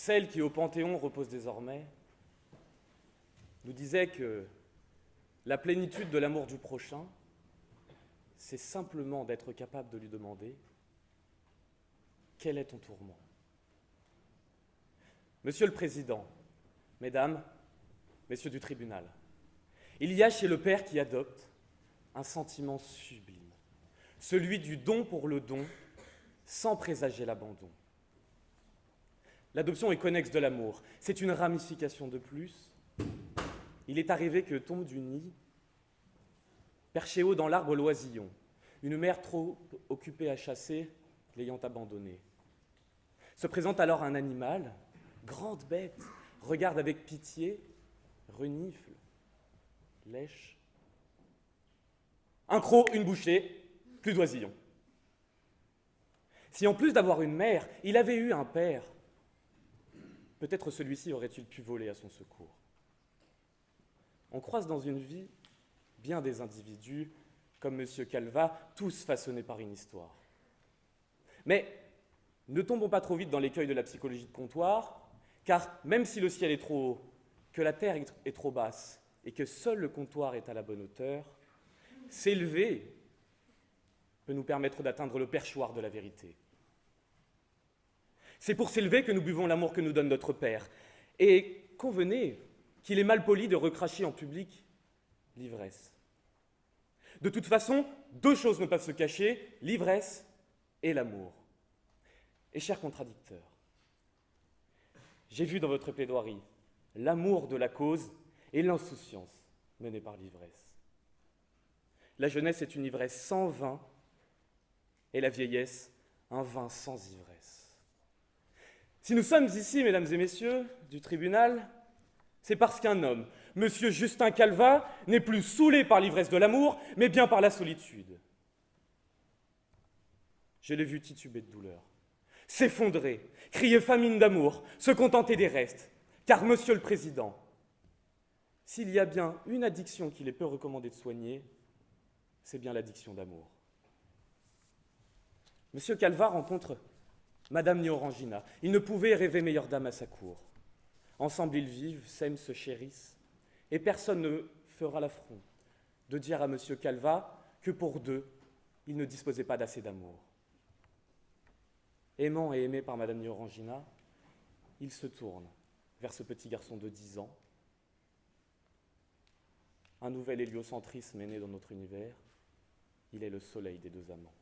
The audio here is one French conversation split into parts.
celle qui au Panthéon repose désormais, nous disait que la plénitude de l'amour du prochain, c'est simplement d'être capable de lui demander « Quel est ton tourment ?» Monsieur le Président, Mesdames, Messieurs du tribunal, il y a chez le Père qui adopte un sentiment sublime, celui du don pour le don, sans présager l'abandon. L'adoption est connexe de l'amour, c'est une ramification de plus. Il est arrivé que tombe du nid, perché haut dans l'arbre l'oisillon, une mère trop occupée à chasser, l'ayant abandonné. Se présente alors un animal, grande bête, regarde avec pitié, renifle, lèche. Un croc, une bouchée, plus d'oisillon. Si en plus d'avoir une mère, il avait eu un père, peut-être celui-ci aurait-il pu voler à son secours. On croise dans une vie bien des individus, comme M. Calvat, tous façonnés par une histoire. Mais ne tombons pas trop vite dans l'écueil de la psychologie de comptoir, car même si le ciel est trop haut, que la terre est trop basse, et que seul le comptoir est à la bonne hauteur, s'élever peut nous permettre d'atteindre le perchoir de la vérité. C'est pour s'élever que nous buvons l'amour que nous donne notre Père. Et convenez qu'il est mal poli de recracher en public l'ivresse. De toute façon, deux choses ne peuvent se cacher, l'ivresse et l'amour. Et chers contradicteurs, j'ai vu dans votre plaidoirie l'amour de la cause et l'insouciance menée par l'ivresse. La jeunesse est une ivresse sans vin et la vieillesse un vin sans ivresse. Si nous sommes ici, mesdames et messieurs, du tribunal, c'est parce qu'un homme, Monsieur Justin Calvat, n'est plus saoulé par l'ivresse de l'amour, mais bien par la solitude. Je l'ai vu tituber de douleur, s'effondrer, crier famine d'amour, se contenter des restes, car, Monsieur le Président, s'il y a bien une addiction qu'il est peu recommandé de soigner, c'est bien l'addiction d'amour. Monsieur Calvat rencontre Madame Néorangina. Il ne pouvait rêver meilleure dame à sa cour. Ensemble ils vivent, s'aiment, se chérissent, et personne ne fera l'affront de dire à Monsieur Calvat que pour deux, il ne disposait pas d'assez d'amour. Aimant et aimé par Madame Néorangina, il se tourne vers ce petit garçon de 10 ans. Un nouvel héliocentrisme est né dans notre univers. Il est le soleil des deux amants.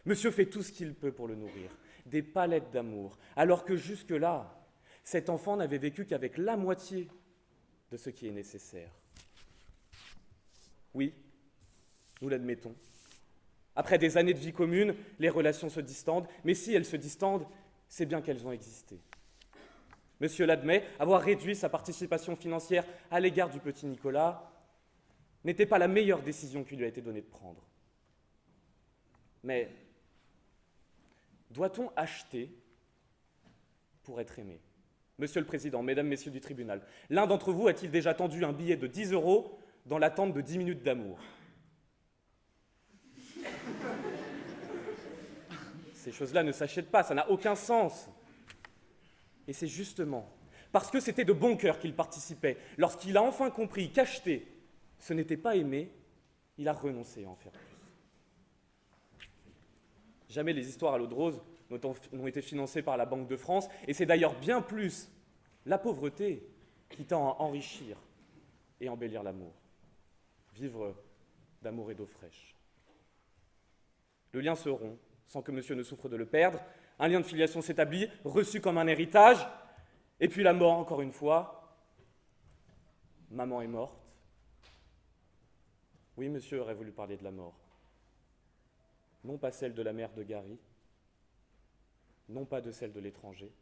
Monsieur fait tout ce qu'il peut pour le nourrir, des palettes d'amour, alors que jusque-là, cet enfant n'avait vécu qu'avec la moitié de ce qui est nécessaire. Oui, nous l'admettons. Après des années de vie commune, les relations se distendent, mais si elles se distendent, c'est bien qu'elles ont existé. Monsieur l'admet, avoir réduit sa participation financière à l'égard du petit Nicolas n'était pas la meilleure décision qui lui a été donnée de prendre. Mais doit-on acheter pour être aimé ? Monsieur le Président, Mesdames, Messieurs du tribunal, l'un d'entre vous a-t-il déjà tendu un billet de 10 € dans l'attente de 10 minutes d'amour ? Ces choses-là ne s'achètent pas, ça n'a aucun sens. Et c'est justement parce que c'était de bon cœur qu'il participait, lorsqu'il a enfin compris qu'acheter, ce n'était pas aimer, il a renoncé à en faire plus. Jamais les histoires à l'eau de rose n'ont été financées par la Banque de France, et c'est d'ailleurs bien plus la pauvreté qui tend à enrichir et embellir l'amour. Vivre d'amour et d'eau fraîche. Le lien se rompt, sans que monsieur ne souffre de le perdre, un lien de filiation s'établit, reçu comme un héritage, et puis la mort, encore une fois. Maman est morte. Oui, monsieur aurait voulu parler de la mort. Non pas celle de la mère de Gary, non pas de celle de l'étranger,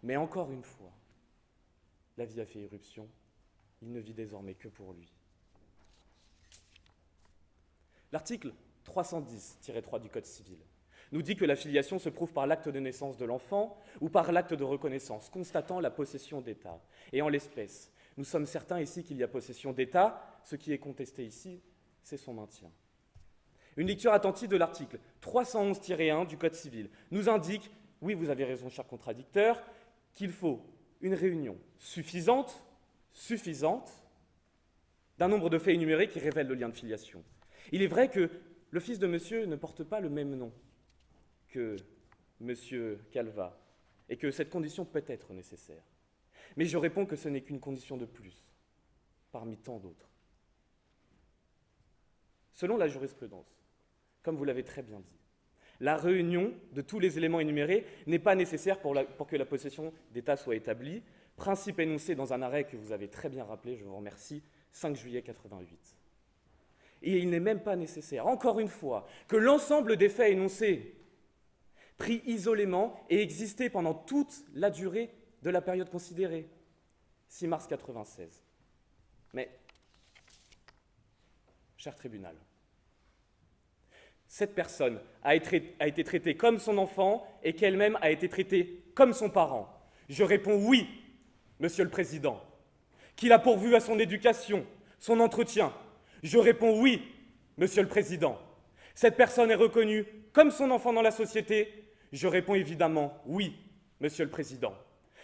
mais encore une fois, la vie a fait irruption, il ne vit désormais que pour lui. L'article 310-3 du Code civil nous dit que la filiation se prouve par l'acte de naissance de l'enfant ou par l'acte de reconnaissance, constatant la possession d'État. Et en l'espèce, nous sommes certains ici qu'il y a possession d'État, ce qui est contesté ici, c'est son maintien. Une lecture attentive de l'article 311-1 du Code civil nous indique oui, vous avez raison, cher contradicteur, qu'il faut une réunion suffisante d'un nombre de faits énumérés qui révèlent le lien de filiation. Il est vrai que le fils de monsieur ne porte pas le même nom que monsieur Calvat, et que cette condition peut être nécessaire. Mais je réponds que ce n'est qu'une condition de plus, parmi tant d'autres. Selon la jurisprudence, comme vous l'avez très bien dit, la réunion de tous les éléments énumérés n'est pas nécessaire pour que la possession d'État soit établie, principe énoncé dans un arrêt que vous avez très bien rappelé, je vous remercie, 5 juillet 88. Et il n'est même pas nécessaire, encore une fois, que l'ensemble des faits énoncés, pris isolément et existé pendant toute la durée de la période considérée, 6 mars 96. Mais, cher tribunal, cette personne a été traitée comme son enfant et qu'elle-même a été traitée comme son parent. Je réponds oui, Monsieur le Président, qu'il a pourvu à son éducation, son entretien. Je réponds oui, Monsieur le Président. Cette personne est reconnue comme son enfant dans la société. Je réponds évidemment oui, Monsieur le Président.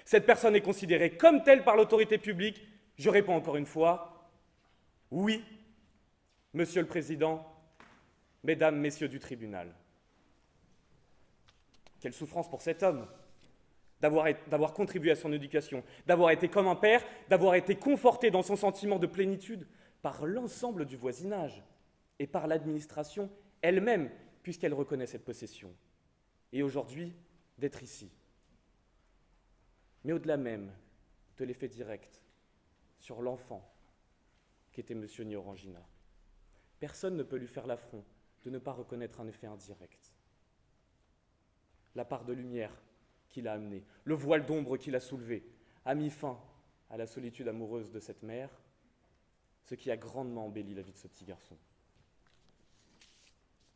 Cette personne est considérée comme telle par l'autorité publique. Je réponds encore une fois oui, Monsieur le Président, Mesdames, Messieurs du tribunal. Quelle souffrance pour cet homme d'avoir contribué à son éducation, d'avoir été comme un père, d'avoir été conforté dans son sentiment de plénitude par l'ensemble du voisinage et par l'administration elle-même, puisqu'elle reconnaît cette possession. Et aujourd'hui, d'être ici. Mais au-delà même de l'effet direct sur l'enfant qu'était M. Ni-Orangina, personne ne peut lui faire l'affront de ne pas reconnaître un effet indirect. La part de lumière qu'il a amenée, le voile d'ombre qu'il a soulevé, a mis fin à la solitude amoureuse de cette mère, ce qui a grandement embelli la vie de ce petit garçon.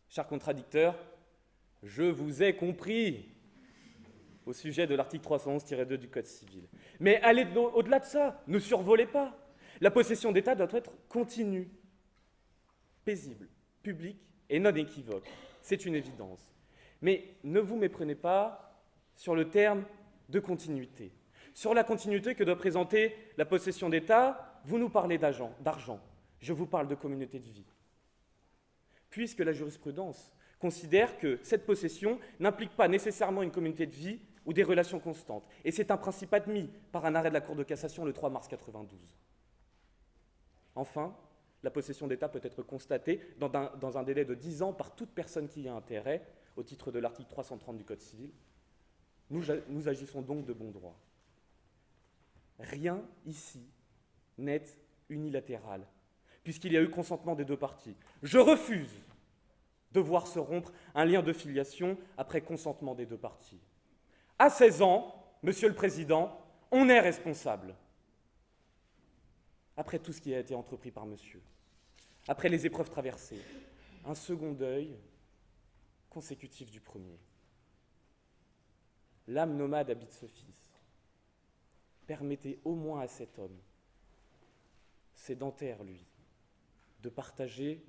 Chers contradicteurs, je vous ai compris au sujet de l'article 311-2 du Code civil. Mais allez au-delà de ça, ne survolez pas. La possession d'État doit être continue, paisible, publique et non équivoque. C'est une évidence. Mais ne vous méprenez pas sur le terme de continuité. Sur la continuité que doit présenter la possession d'État, vous nous parlez d'argent. Je vous parle de communauté de vie. Puisque la jurisprudence considère que cette possession n'implique pas nécessairement une communauté de vie ou des relations constantes. Et c'est un principe admis par un arrêt de la Cour de cassation le 3 mars 92. Enfin, la possession d'État peut être constatée dans un délai de 10 ans par toute personne qui y a intérêt, au titre de l'article 330 du Code civil. Nous agissons donc de bon droit. Rien ici n'est unilatéral, puisqu'il y a eu consentement des deux parties. Je refuse de voir se rompre un lien de filiation après consentement des deux parties. À 16 ans, Monsieur le Président, on est responsable. Après tout ce qui a été entrepris par monsieur, après les épreuves traversées, un second deuil consécutif du premier. L'âme nomade habite ce fils. Permettez au moins à cet homme, sédentaire lui, de partager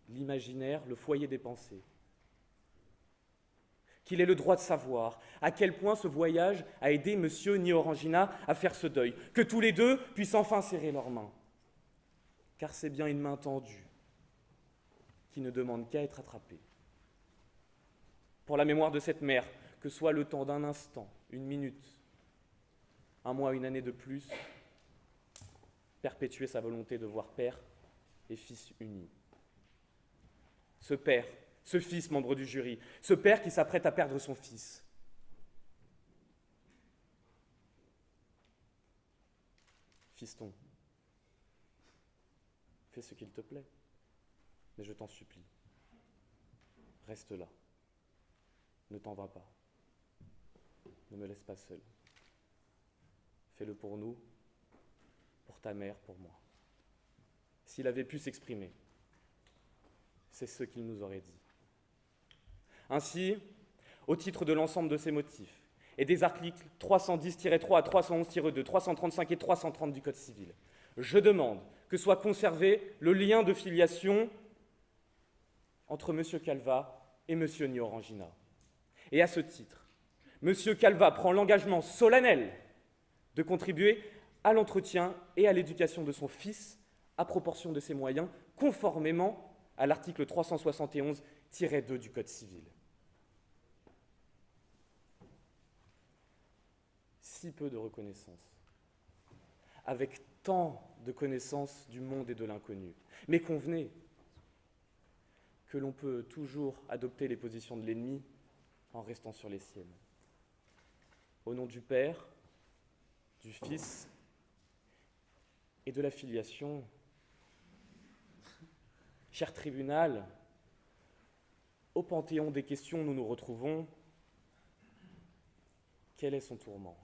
l'imaginaire, le foyer des pensées. Qu'il ait le droit de savoir à quel point ce voyage a aidé M. Ni-Orangina à faire ce deuil, que tous les deux puissent enfin serrer leurs mains. Car c'est bien une main tendue qui ne demande qu'à être attrapée. Pour la mémoire de cette mère, que soit le temps d'un instant, une minute, un mois, une année de plus, perpétuer sa volonté de voir père et fils unis. Ce père, ce fils, membre du jury, ce père qui s'apprête à perdre son fils. Fiston, fais ce qu'il te plaît, mais je t'en supplie, reste là, ne t'en vas pas, ne me laisse pas seul. Fais-le pour nous, pour ta mère, pour moi. S'il avait pu s'exprimer, c'est ce qu'il nous aurait dit. Ainsi, au titre de l'ensemble de ces motifs et des articles 310-3 à 311-2, 335 et 330 du Code civil, je demande que soit conservé le lien de filiation entre M. Calvat et M. Ni-Orangina. Et à ce titre, M. Calvat prend l'engagement solennel de contribuer à l'entretien et à l'éducation de son fils à proportion de ses moyens, conformément à l'article 371-2 du Code civil. Si peu de reconnaissance, avec tant de connaissances du monde et de l'inconnu. Mais convenez que l'on peut toujours adopter les positions de l'ennemi en restant sur les siennes. Au nom du Père, du Fils et de la filiation, cher tribunal, au panthéon des questions où nous nous retrouvons, quel est son tourment ?